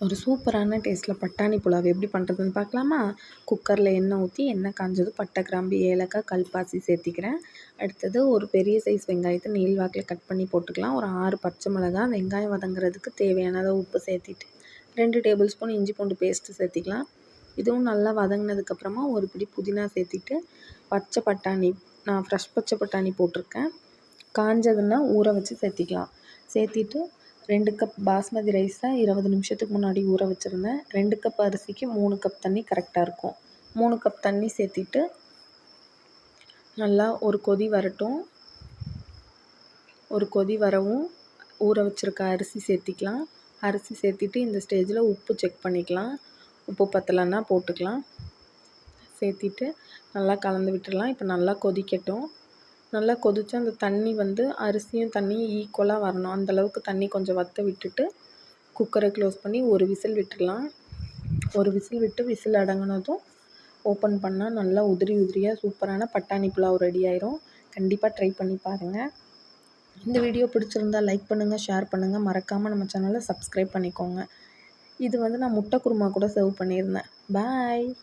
ஒரு சூப்பரான டேஸ்ட்டில் பட்டாணி புலாவ் எப்படி பண்ணுறதுன்னு பார்க்கலாமா? குக்கரில் எண்ணெய் ஊற்றி எண்ணெய் காஞ்சதும் பட்டை, கிராம்பு, ஏலக்காய், கல்பாசி சேர்த்திக்கிறேன். அடுத்தது ஒரு பெரிய சைஸ் வெங்காயத்தை நீள் வாக்கில் கட் பண்ணி போட்டுக்கலாம். ஒரு 6 பச்சை மிளகாய், வெங்காயம் வதங்குறதுக்கு தேவையான அளவு உப்பு சேர்த்திட்டு 2 டேபிள் ஸ்பூன் இஞ்சி பூண்டு பேஸ்ட்டு சேர்த்திக்கலாம். இதுவும் நல்லா வதங்கினதுக்கப்புறமா ஒரு பிடி புதினா சேர்த்திட்டு பச்சை பட்டாணி, நான் ஃப்ரெஷ் பச்சை பட்டாணி போட்டிருக்கேன், காஞ்சதுன்னா ஊற வச்சு சேர்த்திக்கலாம். சேர்த்திட்டு 2 கப் பாஸ்மதி ரைஸை 20 நிமிஷத்துக்கு முன்னாடி ஊற வச்சுருந்தேன். 2 கப் அரிசிக்கு 3 கப் தண்ணி கரெக்டாக இருக்கும். 3 கப் தண்ணி சேர்த்திட்டு நல்லா ஒரு கொதி வரட்டும். ஒரு கொதி வரவும் ஊற வச்சுருக்க அரிசி சேர்த்திக்கலாம். அரிசி சேர்த்திட்டு இந்த ஸ்டேஜில் உப்பு செக் பண்ணிக்கலாம். உப்பு பத்தலைன்னா போட்டுக்கலாம். சேர்த்திட்டு நல்லா கலந்து விட்டுடலாம். இப்போ நல்லா கொதிக்கட்டும். நல்லா கொதித்து அந்த தண்ணி அரிசியும் தண்ணியும் ஈக்குவலாக வரணும். அந்தளவுக்கு தண்ணி கொஞ்சம் வற்ற விட்டுட்டு குக்கரை க்ளோஸ் பண்ணி ஒரு விசில் விட்டுடலாம். ஒரு விசில் விட்டு விசில் அடங்கினதும் ஓப்பன் பண்ணால் நல்லா உதிரி உதிரியாக சூப்பரான பட்டாணி புலாவ் ரெடி ஆயிரும். கண்டிப்பாக ட்ரை பண்ணி பாருங்கள். இந்த வீடியோ பிடிச்சிருந்தால் லைக் பண்ணுங்கள், ஷேர் பண்ணுங்கள், மறக்காமல் நம்ம சேனலை சப்ஸ்கிரைப் பண்ணிக்கோங்க. இது நான் முட்டை குருமா கூட சர்வ் பண்ணியிருந்தேன். பாய்.